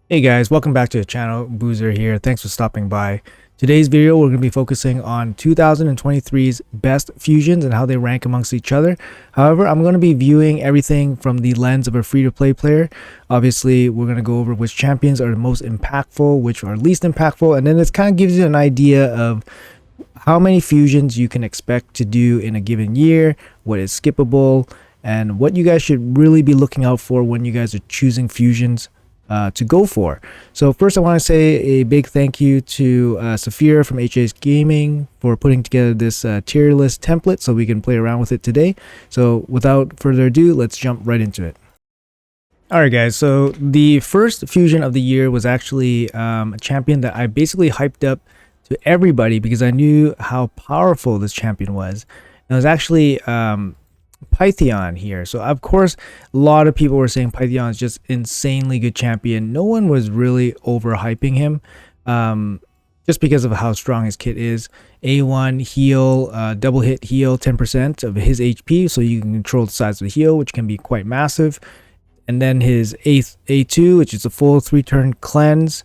Hey guys, welcome back to the channel. Boozer here. Thanks for stopping by. Today's video, we're going to be focusing on 2023's best fusions and how they rank amongst each other. However, I'm going to be viewing everything from the lens of a free-to-play player. Obviously, we're going to go over which champions are the most impactful, which are least impactful, and then this kind of gives you an idea of how many fusions you can expect to do in a given year, what is skippable, and what you guys should really be looking out for when you guys are choosing fusions to go for. So first I want to say a big thank you to Saphira from HA's Gaming for putting together this tier list template so we can play around with it today. So without further ado, let's jump right into it. Alright guys, so the first fusion of the year was actually a champion that I basically hyped up to everybody because I knew how powerful this champion was. And it was actually Pythion here. So of course a lot of people were saying Pythion is just insanely good champion. No one was really overhyping him just because of how strong his kit is. A1 heal, double hit heal 10% of his HP, so you can control the size of the heal, which can be quite massive. And then his A2, which is a full 3-turn cleanse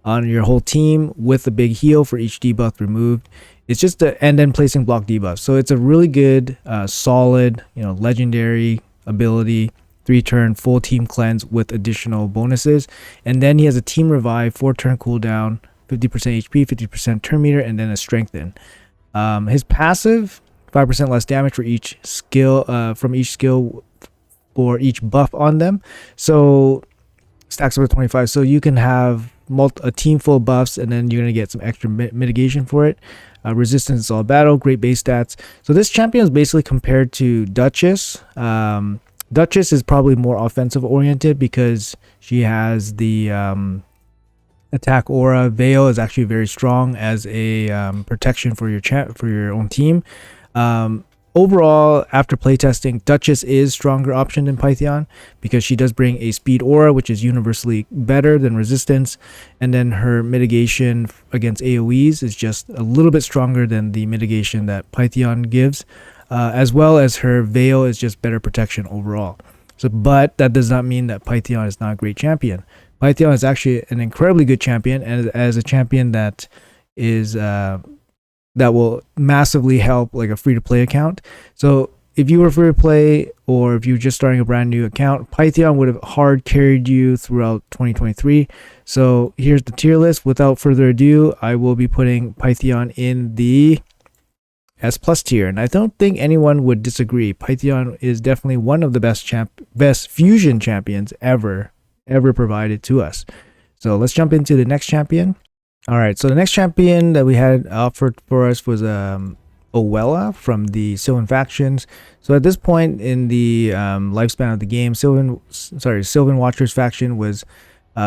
on your whole team with a big heal for each debuff removed. It's just and then placing block debuffs. So it's a really good, solid, legendary ability. 3-turn full team cleanse with additional bonuses. And then he has a team revive, 4-turn cooldown, 50% HP, 50% turn meter, and then a strengthen. His passive, 5% less damage for each skill, from each skill for each buff on them. So stacks up to 25. So you can have a team full of buffs, and then you're going to get some extra mitigation for it. Resistance all battle, great base stats. So this champion is basically compared to Duchess. Duchess is probably more offensive oriented because she has the attack aura. Veil is actually very strong as a protection for your own team. Overall, after playtesting, Duchess is stronger option than Pythion because she does bring a speed aura, which is universally better than resistance, and then her mitigation against AoEs is just a little bit stronger than the mitigation that Pythion gives, as well as her veil is just better protection overall. So, but that does not mean that Pythion is not a great champion. Pythion is actually an incredibly good champion, and as a champion that is that will massively help like a free-to-play account. So if you were free to play or if you're just starting a brand new account, Pythion would have hard carried you throughout 2023. So here's the tier list. Without further ado, I will be putting Pythion in the S+ tier, and I don't think anyone would disagree. Pythion is definitely one of the best fusion champions ever provided to us. So let's jump into the next champion. All right, so the next champion that we had offered for us was Oella from the Sylvan factions. So at this point in the lifespan of the game, Sylvan Watchers faction was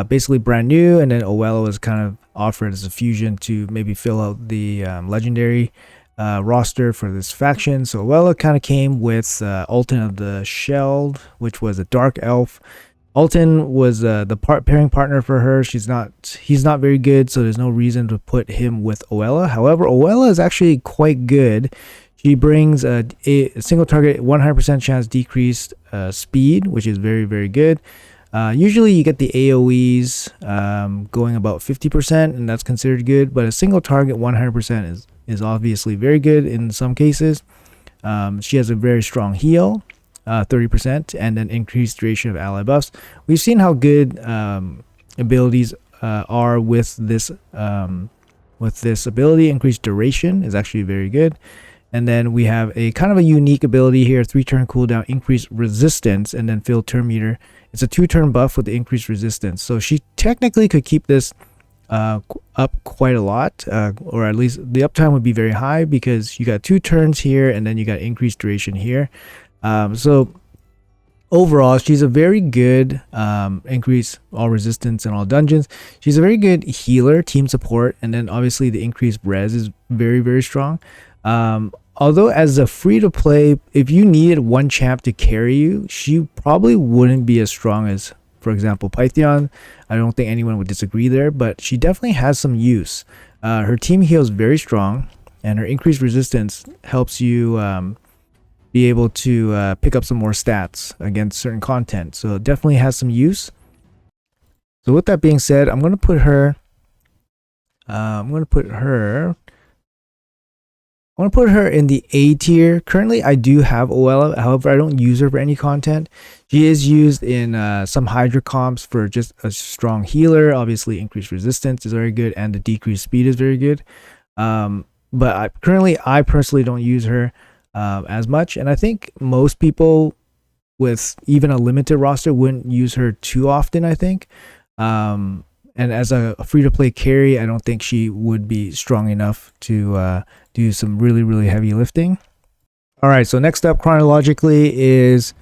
basically brand new, and then Oella was kind of offered as a fusion to maybe fill out the legendary roster for this faction. So Oella kind of came with Elhan of the Shelled, which was a dark elf. Elhan was the pairing partner for her. He's not very good, so there's no reason to put him with Oella. However, Oella is actually quite good. She brings a single target 100% chance decreased speed, which is very, very good. Usually you get the AoEs going about 50%, and that's considered good, but a single target 100% is obviously very good in some cases. She has a very strong heal. 30%, and then increased duration of ally buffs. We've seen how good abilities are with this ability. Increased duration is actually very good. And then we have a kind of a unique ability here: 3-turn cooldown, increased resistance, and then fill turn meter. It's a 2-turn buff with the increased resistance. So she technically could keep this up quite a lot, or at least the uptime would be very high because you got 2 turns here, and then you got increased duration here. So overall, she's a very good increase all resistance in all dungeons. She's a very good healer, team support, and then obviously the increased res is very, very strong. Although as a free-to-play, if you needed one champ to carry you, she probably wouldn't be as strong as, for example, Pythion. I don't think anyone would disagree there, but she definitely has some use. Her team heal is very strong, and her increased resistance helps you be able to pick up some more stats against certain content. So it definitely has some use. So with that being said, I'm gonna put her. I'm gonna put her. I want to put her in the A tier. Currently, I do have Oella. However, I don't use her for any content. She is used in some Hydra comps for just a strong healer. Obviously, increased resistance is very good, and the decreased speed is very good. But I personally don't use her as much, and I think most people with even a limited roster wouldn't use her too often. I think. And as a free-to-play carry, I don't think she would be strong enough to do some really heavy lifting. All right, so next up chronologically is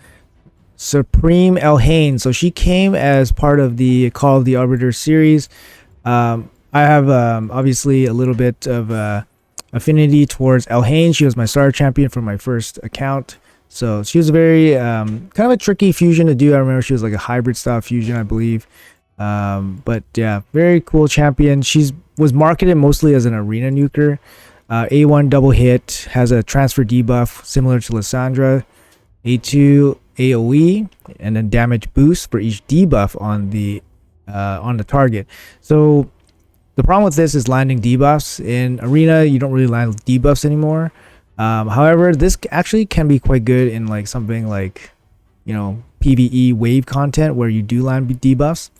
Supreme Elhan. So she came as part of the Call of the Arbiter series. I have obviously a little bit of affinity towards Elhan. She was my star champion for my first account. So she was a very kind of a tricky fusion to do. I remember she was like a hybrid style fusion, I believe. But yeah, very cool champion. She's was marketed mostly as an arena nuker. A1 double hit, has a transfer debuff similar to Lissandra. A2 AoE, and then damage boost for each debuff on the target. So the problem with this is landing debuffs. In arena, you don't really land debuffs anymore. However, this actually can be quite good in like something like, you know, PvE wave content where you do land debuffs.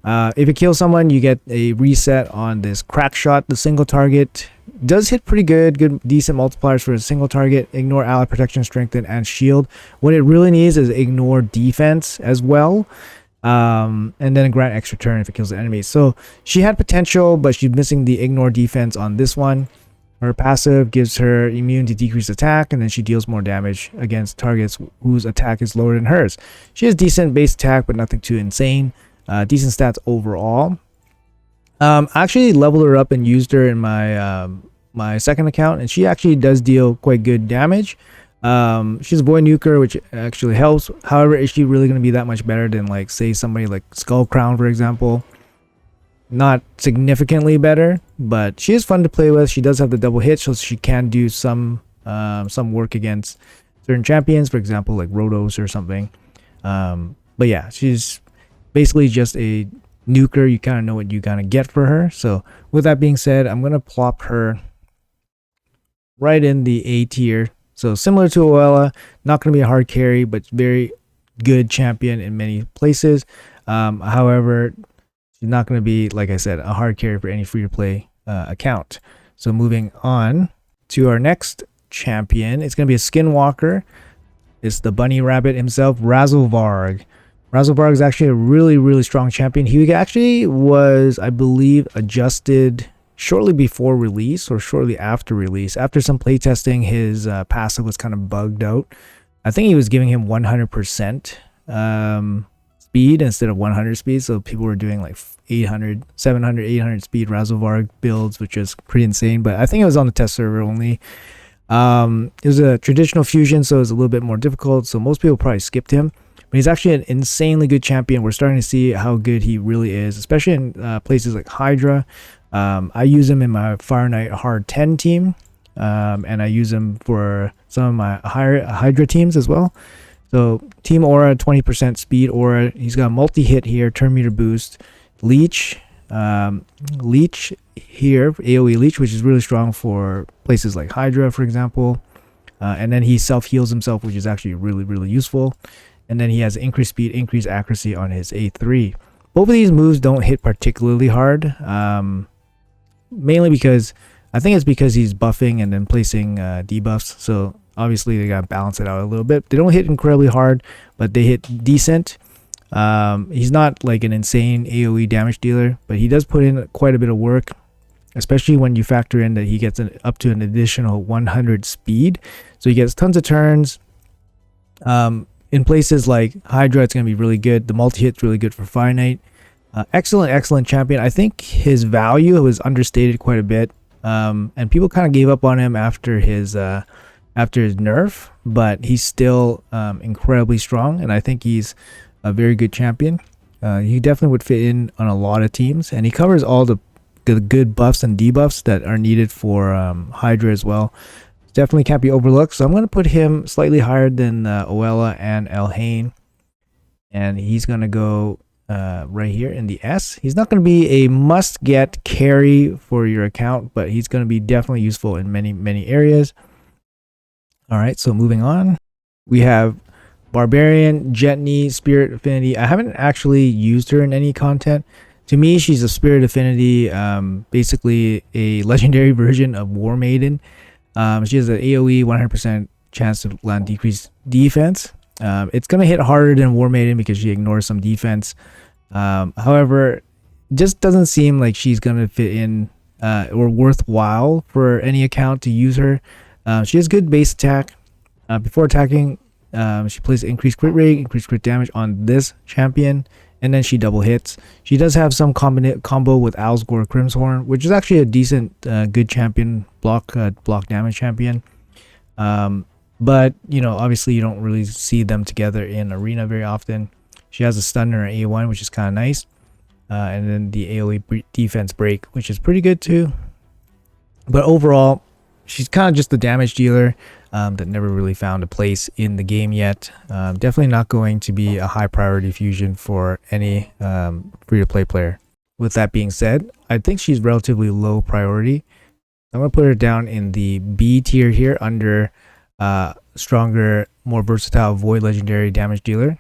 If you kill someone, you get a reset on this crack shot. The single target does hit pretty good, decent multipliers for a single target. Ignore ally protection, strengthen, and shield. What it really needs is ignore defense as well. And then grant extra turn if it kills the enemy. So she had potential, but she's missing the ignore defense on this one. Her passive gives her immune to decreased attack, and then she deals more damage against targets whose attack is lower than hers. She has decent base attack, but nothing too insane. Decent stats overall. I actually leveled her up and used her in my my second account, and she actually does deal quite good damage. She's a boy nuker, which actually helps. However, is she really going to be that much better than, like, say somebody like Skull Crown, for example? Not significantly better, but she is fun to play with. She does have the double hit, so she can do some work against certain champions, for example like Rotos or something. But yeah, she's basically just a nuker. You kind of know what you kind of get for her. So with that being said, I'm gonna plop her right in the A tier. So similar to Oella, not gonna be a hard carry, but very good champion in many places. However, she's not gonna be, like I said, a hard carry for any free-to-play account. So moving on to our next champion, it's gonna be a skinwalker. It's the bunny rabbit himself, Raslear. Raslear is actually a really strong champion. He actually was, I believe, adjusted shortly before release or shortly after release. After some playtesting, his passive was kind of bugged out. I think he was giving him 100% speed instead of 100 speed. So people were doing like 800, 700, 800 speed Raslear builds, which is pretty insane. But I think it was on the test server only. It was a traditional fusion, so it was a little bit more difficult. So most people probably skipped him. But he's actually an insanely good champion. We're starting to see how good he really is, especially in places like Hydra. I use him in my Fire Knight Hard 10 team, and I use him for some of my Hydra teams as well. So Team Aura, 20% speed Aura. He's got multi-hit here, turn meter boost, Leech, Leech here, AoE Leech, which is really strong for places like Hydra, for example. And then he self-heals himself, which is actually really useful. And then he has increased speed, increased accuracy on his A3. Both of these moves don't hit particularly hard, mainly because I think it's because he's buffing and then placing debuffs. So obviously they gotta balance it out a little bit. They don't hit incredibly hard, but they hit decent. He's not like an insane AoE damage dealer, but he does put in quite a bit of work, especially when you factor in that he gets up to an additional 100 speed. So he gets tons of turns. In places like Hydra, it's going to be really good. The multi-hit's really good for Fire Knight. Excellent champion. I think his value was understated quite a bit. And people kind of gave up on him after his nerf, but he's still incredibly strong, and I think he's a very good champion. He definitely would fit in on a lot of teams, and he covers all the good buffs and debuffs that are needed for Hydra as well. Definitely can't be overlooked. So I'm going to put him slightly higher than Oella and Elhan. And he's going to go right here in the S. He's not going to be a must-get carry for your account, but he's going to be definitely useful in many areas. All right, so moving on, we have Barbarian, Jetney, Spirit Affinity. I haven't actually used her in any content. To me, she's a Spirit Affinity, basically a legendary version of War Maiden. She has an AoE 100% chance to land decreased defense. It's going to hit harder than War Maiden because she ignores some defense. However, just doesn't seem like she's going to fit in or worthwhile for any account to use her. She has good base attack. Before attacking, she plays increased crit rate, increased crit damage on this champion, and then she double hits. She does have some combo with Alsgore Crimshorn, which is actually a decent, good champion, block damage champion. But, you know, obviously you don't really see them together in arena very often. She has a stun in her A1, which is kind of nice. And then the AoE defense break, which is pretty good too. But overall, she's kind of just the damage dealer that never really found a place in the game yet. Definitely not going to be a high priority fusion for any free-to-play player. With that being said, I think she's relatively low priority. I'm going to put her down in the B tier here under stronger, more versatile Void Legendary damage dealer.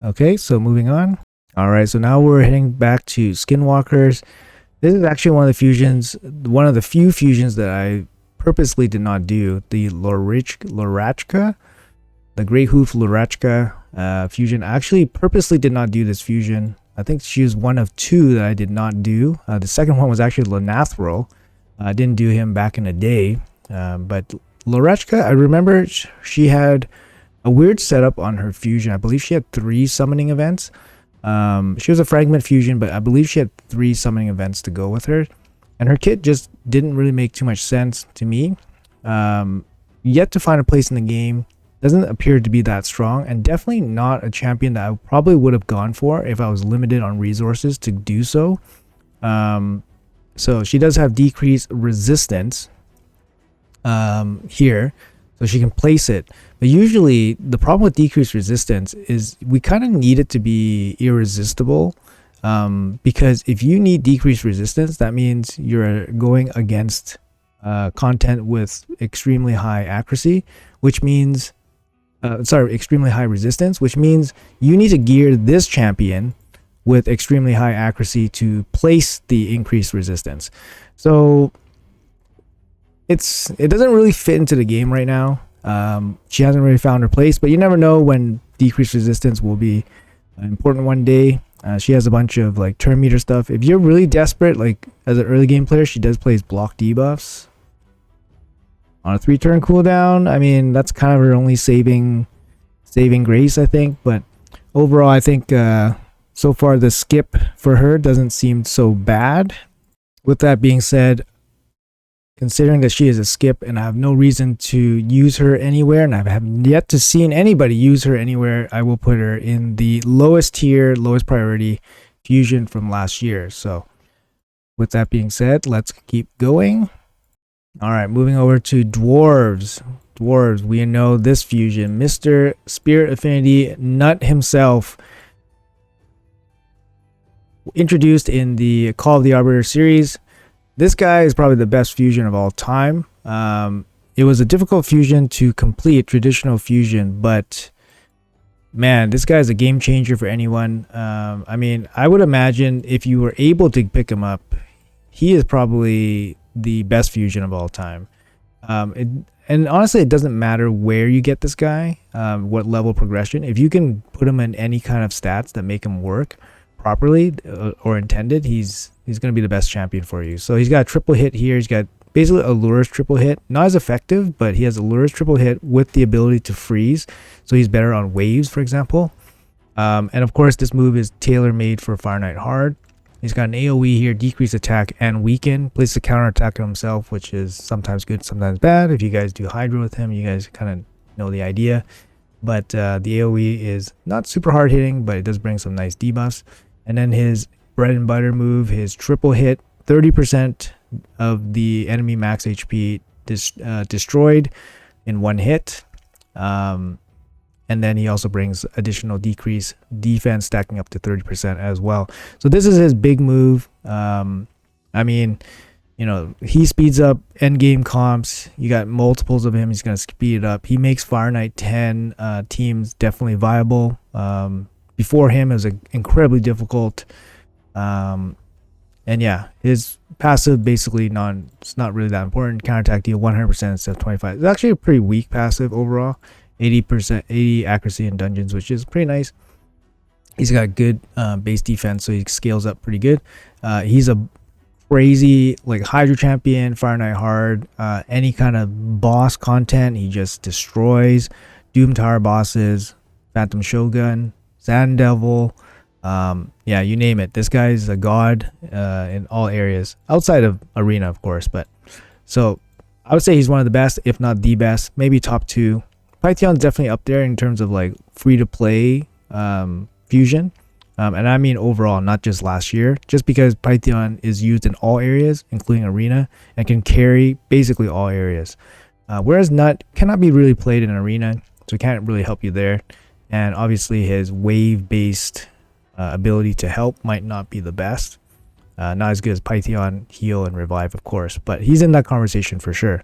Okay, so moving on. Alright, so now we're heading back to Skinwalkers. This is actually one of the few fusions that I purposely did not do. The Lorachka, the Great Hoof Lorachka fusion. I actually purposely did not do this fusion. I think she was one of two that I did not do. The second one was actually Lenathril. I didn't do him back in the day. But Lorachka, I remember she had a weird setup on her fusion. I believe she had 3 summoning events. She was a fragment fusion, but I believe she had 3 summoning events to go with her. And her kit just didn't really make too much sense to me. Yet to find a place in the game. Doesn't appear to be that strong, and definitely not a champion that I probably would have gone for if I was limited on resources to do so. So she does have decreased resistance here, so she can place it. But usually the problem with decreased resistance is we kind of need it to be irresistible, because if you need decreased resistance, that means you're going against content with extremely high accuracy, which means extremely high resistance, which means you need to gear this champion with extremely high accuracy to place the increased resistance. So it doesn't really fit into the game right now. She hasn't really found her place, but you never know when decreased resistance will be important one day. She has a bunch of like turn meter stuff. If you're really desperate, like as an early game player, she does place block debuffs on a 3-turn cooldown. I mean, that's kind of her only saving grace, I think. But overall, I think so far the skip for her doesn't seem so bad. With that being said, considering that she is a skip and I have no reason to use her anywhere, and I have yet to seen anybody use her anywhere, I will put her in the lowest tier, lowest priority fusion from last year. So with that being said, let's keep going. All right, moving over to dwarves. Dwarves, we know this fusion, Mr. Spirit Affinity Nut himself, introduced in the Call of the Arbiter series. This guy is probably the best fusion of all time. It was a difficult fusion to complete, traditional fusion, but man, this guy is a game changer for anyone. I mean, I would imagine if you were able to pick him up, he is probably the best fusion of all time. And honestly, it doesn't matter where you get this guy, what level progression. If you can put him in any kind of stats that make him work properly or intended, he's going to be the best champion for you. So he's got a triple hit here. He's got basically Allura's triple hit. Not as effective, but he has Allura's triple hit with the ability to freeze. So he's better on waves, for example. And of course, this move is tailor-made for Fire Knight Hard. He's got an AoE here, decrease attack and weaken. Places a counter attack on himself, which is sometimes good, sometimes bad. If you guys do Hydra with him, you guys kind of know the idea. But the AoE is not super hard hitting, but it does bring some nice debuffs. And then his bread and butter move, his triple hit, 30% of the enemy max HP destroyed in one hit. And and then he also brings additional decrease defense, stacking up to 30% as well. So this is his big move. I mean, you know, he speeds up end game comps. You got multiples of him. He's going to speed it up. He makes Fire Knight 10 teams definitely viable. Before him, it was incredibly difficult. And yeah, his passive basically it's not really that important. Counterattack deal 100% instead of 25. It's actually a pretty weak passive overall. 80 accuracy in dungeons, which is pretty nice. He's got good base defense, so he scales up pretty good. He's a crazy like Hydra champion, Fire Knight hard, any kind of boss content he just destroys. Doom Tower bosses, Phantom Shogun, Sand Devil, yeah, you name it. This guy's a god in all areas outside of arena, of course. But so I would say he's one of the best, if not the best, maybe top 2. Pythion's definitely up there in terms of like free to play fusion. And I mean overall, not just last year, just because Python is used in all areas, including arena, and can carry basically all areas. Whereas Nut cannot be really played in arena, so it can't really help you there. And obviously his wave-based ability to help might not be the best. Not as good as Python, heal, and revive, of course, but he's in that conversation for sure.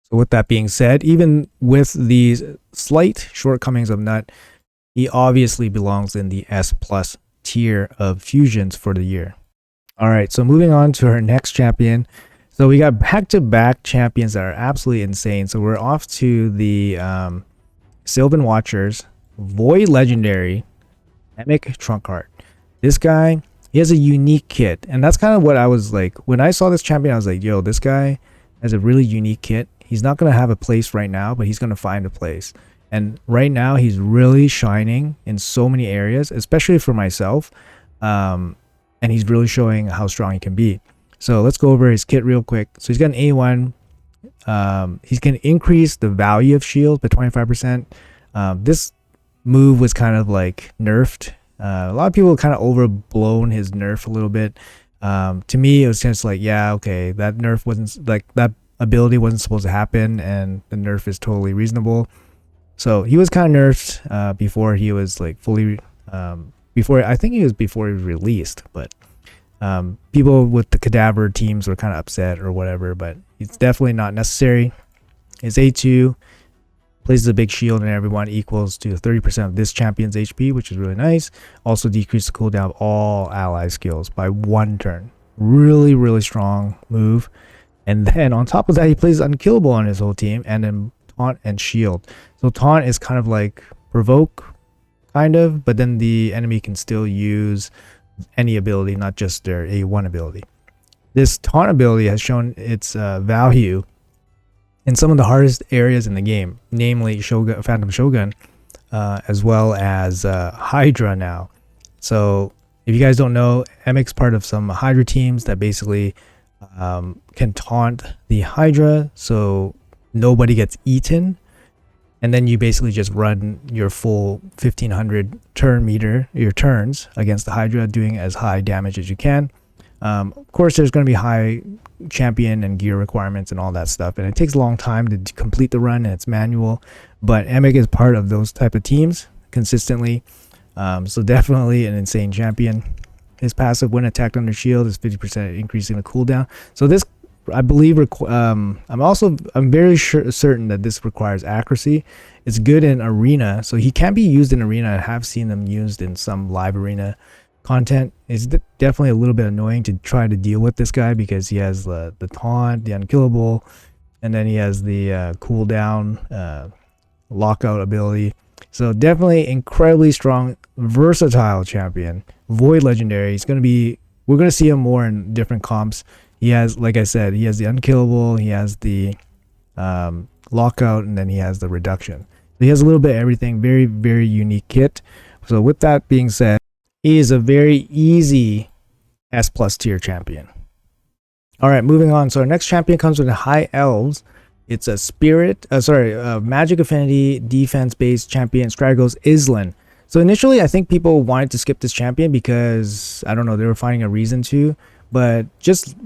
So with that being said, even with these slight shortcomings of Nut, he obviously belongs in the S+ tier of fusions for the year. All right, so moving on to our next champion. So we got back-to-back champions that are absolutely insane. So we're off to the Sylvan Watchers, Void Legendary, Emic Trunkheart. This guy, he has a unique kit, and that's kind of what I was like when I saw this champion. I was like, yo, this guy has a really unique kit. He's not going to have a place right now, but he's going to find a place. And right now he's really shining in so many areas, especially for myself. And he's really showing how strong he can be. So let's go over his kit real quick. So he's got an A1. He's going to increase the value of shield by 25%. This move was kind of like nerfed. A lot of people kind of overblown his nerf a little bit. To me, it was just like, yeah, okay, that nerf wasn't like that ability wasn't supposed to happen, and the nerf is totally reasonable. So he was kind of nerfed before he was like fully before he was released, but people with the cadaver teams were kind of upset or whatever, but it's definitely not necessary. His A2 places a big shield and everyone equals to 30% of this champion's HP, which is really nice. Also decrease the cooldown of all ally skills by 1 turn. Really, really strong move. And then on top of that, he plays unkillable on his whole team, and then taunt and shield. So taunt is kind of like provoke, kind of, but then the enemy can still use any ability, not just their A1 ability. This taunt ability has shown its value in some of the hardest areas in the game, namely Shogun, Phantom Shogun, as well as Hydra now. So if you guys don't know, Emic's part of some Hydra teams that basically can taunt the Hydra so nobody gets eaten, and then you basically just run your full 1500 turn meter, your turns against the Hydra, doing as high damage as you can. Of course, there's going to be high champion and gear requirements and all that stuff, and it takes a long time to complete the run, and it's manual, but Emic is part of those type of teams consistently. So definitely an insane champion. His passive, when attacked under shield, is 50% increasing the cooldown. So this, I believe, I'm very certain that this requires accuracy. It's good in arena, so he can be used in arena. I have seen them used in some live arena content. It's definitely a little bit annoying to try to deal with this guy because he has the taunt, the unkillable, and then he has the cooldown lockout ability. So definitely incredibly strong, versatile champion. Void Legendary. We're gonna see him more in different comps. He has, like I said, he has the unkillable, he has the lockout, and then he has the reduction. So he has a little bit of everything. Very, very unique kit. So with that being said, he is a very easy S+ tier champion. All right, moving on. So our next champion comes with the High Elves. It's a Magic Affinity defense-based champion. Stragos Islan. So initially, I think people wanted to skip this champion because, I don't know, they were finding a reason to. But just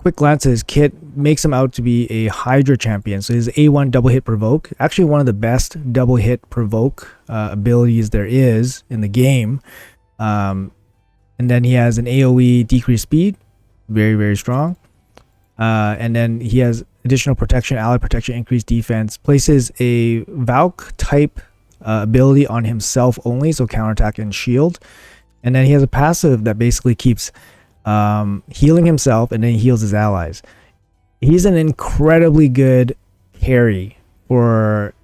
quick glance at his kit makes him out to be a Hydra champion. So his A1 double hit provoke, actually one of the best double hit provoke abilities there is in the game. And then he has an AoE decreased speed, very strong. And then he has additional protection, ally protection, increased defense. Places a Valk type ability on himself only, so counterattack and shield. And then he has a passive that basically keeps healing himself and then he heals his allies. He's an incredibly good carry for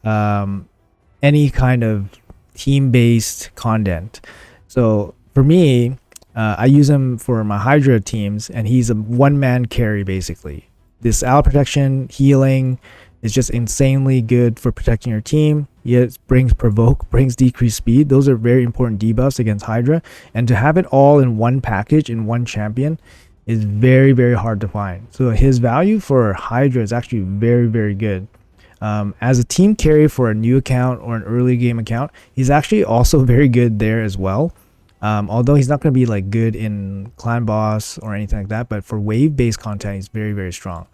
any kind of team-based content. So for me, I use him for my Hydra teams, and he's a one-man carry basically. This ally protection, healing is just insanely good for protecting your team. It brings provoke, brings decreased speed. Those are very important debuffs against Hydra, and to have it all in one package in one champion is very hard to find. So his value for Hydra is actually very good. As a team carry for a new account or an early game account, he's actually also very good there as well. Although he's not going to be like good in clan boss or anything like that, but for wave based content he's very strong.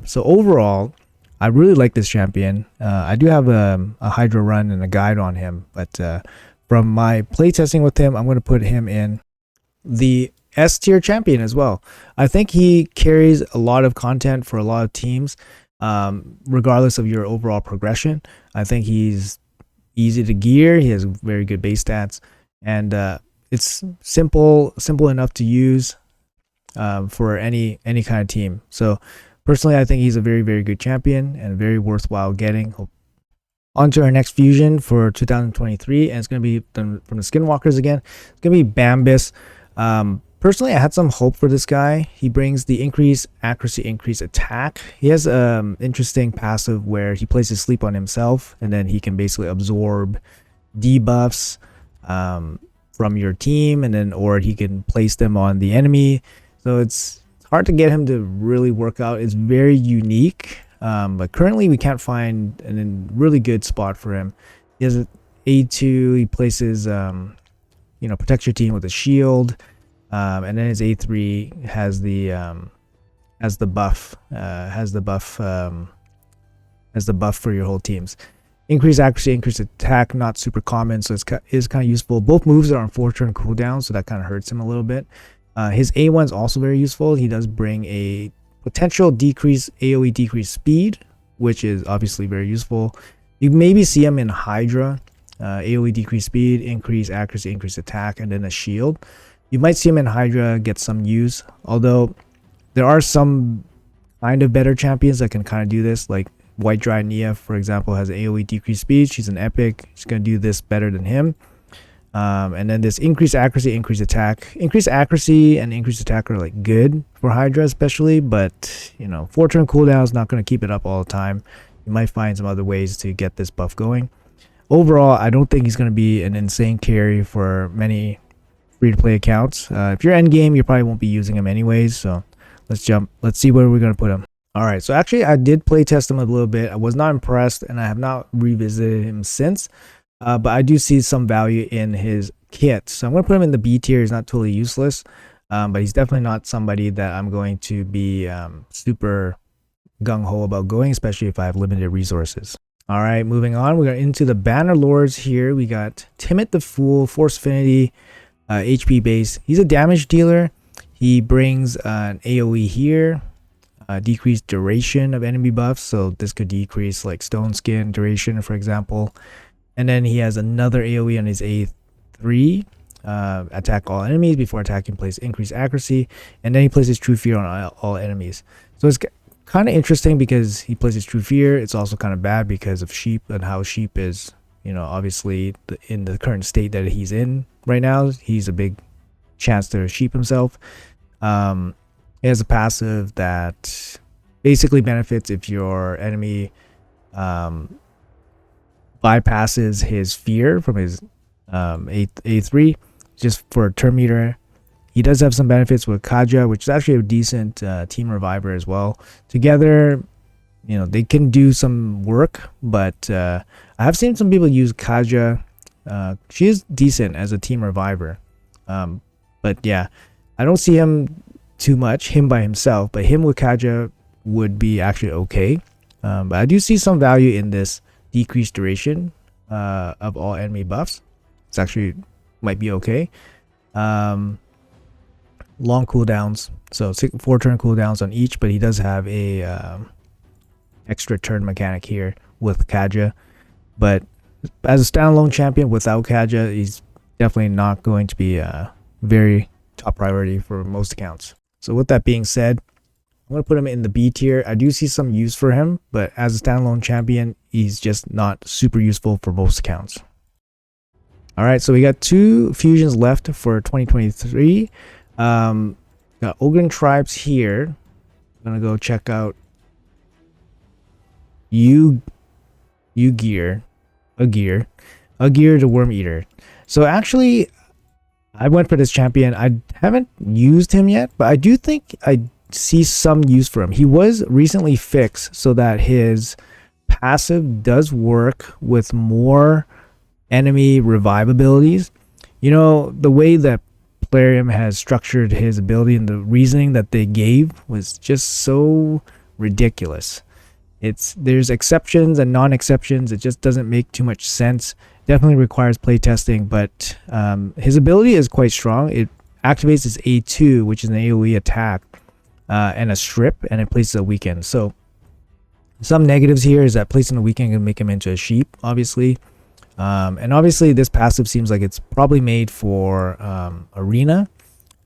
So overall, I really like this champion. I do have a Hydra run and a guide on him, but from my playtesting with him, I'm going to put him in the S tier champion as well. I think he carries a lot of content for a lot of teams, regardless of your overall progression. I think he's easy to gear. He has very good base stats, and it's simple enough to use for any kind of team. So personally, I think he's a very good champion and very worthwhile getting. On to our next fusion for 2023, and it's going to be from the Skinwalkers again. It's going to be Bambis. Personally, I had some hope for this guy. He brings the increase accuracy, increase attack. He has interesting passive where he places sleep on himself, and then he can basically absorb debuffs from your team, and then or he can place them on the enemy. So it's hard to get him to really work out. It's very unique, but currently we can't find a really good spot for him. He has an A2. He places protects your team with a shield. And then his A3 has the buff for your whole teams. Increase accuracy, increase attack, not super common, so it's kind of useful. Both moves are on 4-turn cooldown, so that kind of hurts him a little bit. His A1 is also very useful. He does bring a potential decrease AoE decrease speed, which is obviously very useful. You maybe see him in Hydra, AoE decrease speed, increase accuracy, increase attack, and then a shield. You might see him in Hydra get some use, although there are some kind of better champions that can kind of do this, like White Dry Nia, for example, has AoE decreased speed. She's an epic. She's going to do this better than him. And then this increased accuracy, increased attack. Increased accuracy and increased attack are like good for Hydra especially, but 4-turn cooldown is not going to keep it up all the time. You might find some other ways to get this buff going. Overall, I don't think he's going to be an insane carry for many free-to-play accounts. If you're endgame, you probably won't be using him anyways, so let's see where we're going to put him. All right, so actually I did play test him a little bit. I was not impressed, and I have not revisited him since, but I do see some value in his kit, so I'm going to put him in the B tier. He's not totally useless, but he's definitely not somebody that I'm going to be super gung-ho about going, especially if I have limited resources. All right, moving on, we got into the banner lords here. We got Timit the Fool, Force Affinity, HP base. He's a damage dealer. He brings an AoE here, decreased duration of enemy buffs, so this could decrease like Stone Skin duration, for example. And then he has another AoE on his A3, attack all enemies before attacking, place increased accuracy, and then he places True Fear on all enemies. So it's kind of interesting because he places True Fear. It's also kind of bad because of Sheep and how Sheep is, obviously in the current state that he's in right now, he's a big chance to sheep himself. He has a passive that basically benefits if your enemy bypasses his fear from his A3, just for a turn meter. He does have some benefits with Kaja, which is actually a decent team reviver as well. Together, they can do some work, but I have seen some people use Kaja. She is decent as a team reviver, but yeah, I don't see him too much, him by himself, but him with Kaja would be actually okay. But I do see some value in this decreased duration of all enemy buffs. It's actually might be okay. Long cooldowns, so 4 turn cooldowns on each, but he does have a extra turn mechanic here with Kaja. But as a standalone champion without Kaja, he's definitely not going to be a very top priority for most accounts. So with that being said, I'm going to put him in the B tier. I do see some use for him, but as a standalone champion, he's just not super useful for most accounts. All right, so we got 2 fusions left for 2023. Got Ogren Tribes here. I'm going to go check out Agir the Worm Eater. So actually, I went for this champion. I haven't used him yet, but I do think I see some use for him. He was recently fixed so that his passive does work with more enemy revive abilities. You know, the way that Plarium has structured his ability and the reasoning that they gave was just so ridiculous. There's exceptions and non-exceptions. It just doesn't make too much sense. Definitely requires playtesting, but his ability is quite strong. It activates his A2, which is an AoE attack, and a strip, and it places a weaken. So some negatives here is that placing a weaken can make him into a sheep, obviously. And obviously this passive seems like it's probably made for arena.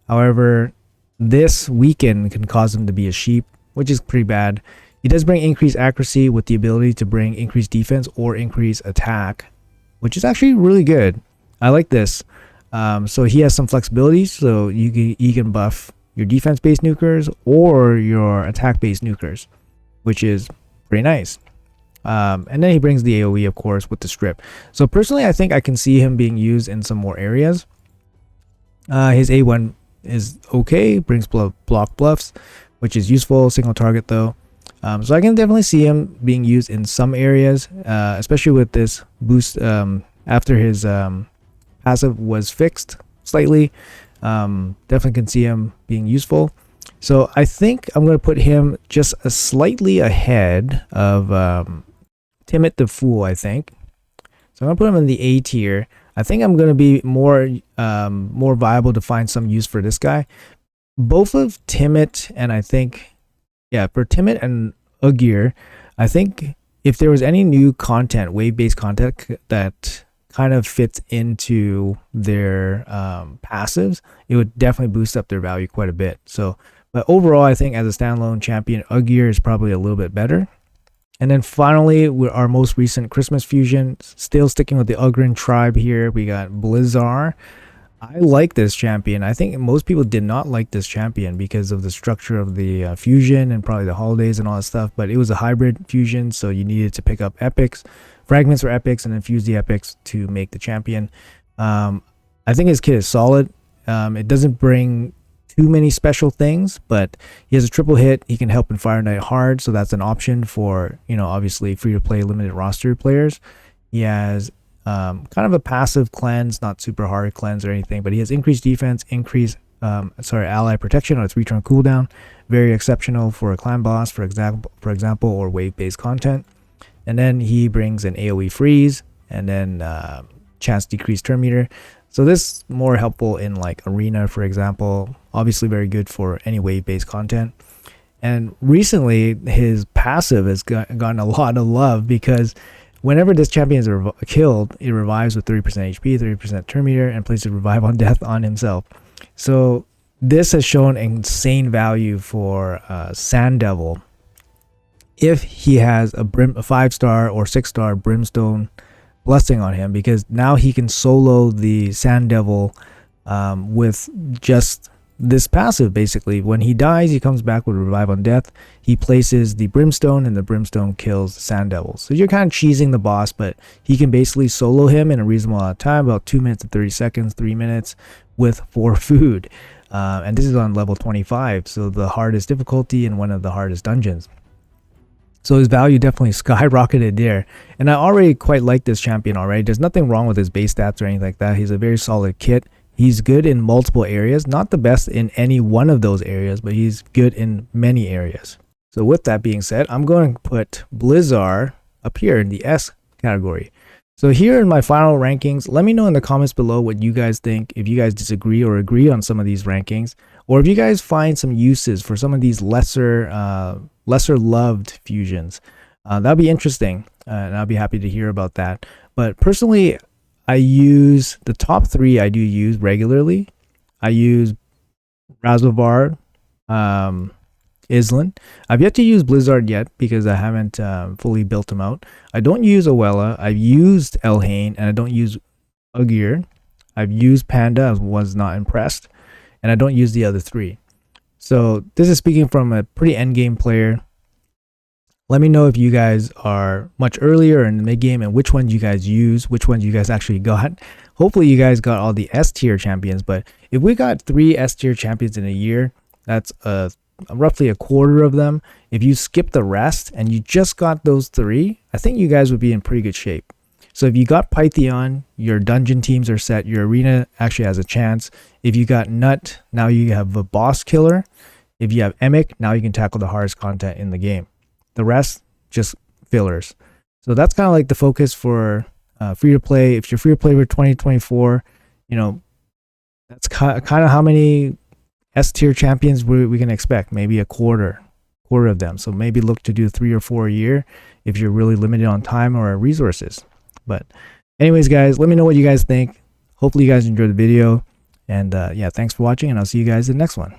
However, this weaken can cause him to be a sheep, which is pretty bad. He does bring increased accuracy with the ability to bring increased defense or increased attack, which is actually really good. I like this. So he has some flexibility, so you can buff your defense-based nukers or your attack-based nukers, which is pretty nice. And then he brings the AoE, of course, with the strip. So personally, I think I can see him being used in some more areas. His A1 is okay, brings block bluffs, which is useful. Single target though. So I can definitely see him being used in some areas, especially with this boost after his passive was fixed slightly. Definitely can see him being useful. So I think I'm going to put him just slightly ahead of Timit the Fool, I think. So I'm going to put him in the A tier. I think I'm going to be more viable to find some use for this guy. Both of Timit and I think, yeah, for Timit and Agir, I think if there was any new content, wave-based content that kind of fits into their passives, it would definitely boost up their value quite a bit. So, but overall, I think as a standalone champion, Agir is probably a little bit better. And then finally, our most recent Christmas fusion, still sticking with the Ogren tribe here, we got Blizzar. I like this champion. I think most people did not like this champion because of the structure of the fusion and probably the holidays and all that stuff, but it was a hybrid fusion, so you needed to pick up epics, fragments for epics, and then fuse the epics to make the champion. I think his kit is solid. It doesn't bring too many special things, but he has a triple hit. He can help in Fire Knight hard, so that's an option for, you know, obviously free to play limited roster players. He has kind of a passive cleanse, not super hard cleanse or anything, but he has increased defense, increased ally protection on a 3-turn cooldown. Very exceptional for a clan boss, for example, or wave-based content. And then he brings an AoE freeze and then chance decreased turn meter. So this is more helpful in like arena, for example. Obviously very good for any wave-based content. And recently his passive has gotten a lot of love because whenever this champion is killed, it revives with 30% HP, 30% turn meter, and places revive on death on himself. So this has shown insane value for Sand Devil if he has a 5-star or 6-star Brimstone Blessing on him, because now he can solo the Sand Devil with just this passive. Basically, when he dies, he comes back with revive on death. He places the Brimstone, and the Brimstone kills the Sand Devil. So you're kind of cheesing the boss, but he can basically solo him in a reasonable amount of time, about 2 minutes and 30 seconds, 3 minutes, with 4 food. And this is on level 25, so the hardest difficulty and one of the hardest dungeons. So his value definitely skyrocketed there. And I already quite like this champion already. There's nothing wrong with his base stats or anything like that. He's a very solid kit. He's good in multiple areas, not the best in any one of those areas, but he's good in many areas. So with that being said, I'm going to put Blizzard up here in the S category. So here in my final rankings, let me know in the comments below what you guys think, if you guys disagree or agree on some of these rankings, or if you guys find some uses for some of these lesser loved fusions. That'd be interesting, and I'll be happy to hear about that. But personally, I use the top 3 I do use regularly. I use Raslear, Elhan. I've yet to use Blizzard yet because I haven't fully built them out. I don't use Oella. I've used Elhan, and I don't use Raslear. I've used Panda. I was not impressed, and I don't use the other 3. So this is speaking from a pretty endgame player. Let me know if you guys are much earlier in the mid game and which ones you guys use, which ones you guys actually got. Hopefully you guys got all the S tier champions, but if we got 3 S tier champions in a year, that's roughly a quarter of them. If you skip the rest and you just got those 3, I think you guys would be in pretty good shape. So if you got Pytheon, your dungeon teams are set, your arena actually has a chance. If you got Nut, now you have a boss killer. If you have Emic, now you can tackle the hardest content in the game. The rest, just fillers. So that's kind of like the focus for free to play. If you're free to play for 2024, that's kind of how many S tier champions we can expect. Maybe a quarter of them. So maybe look to do 3 or 4 a year if you're really limited on time or resources. But anyways, guys, let me know what you guys think. Hopefully you guys enjoyed the video. And yeah, thanks for watching, and I'll see you guys in the next one.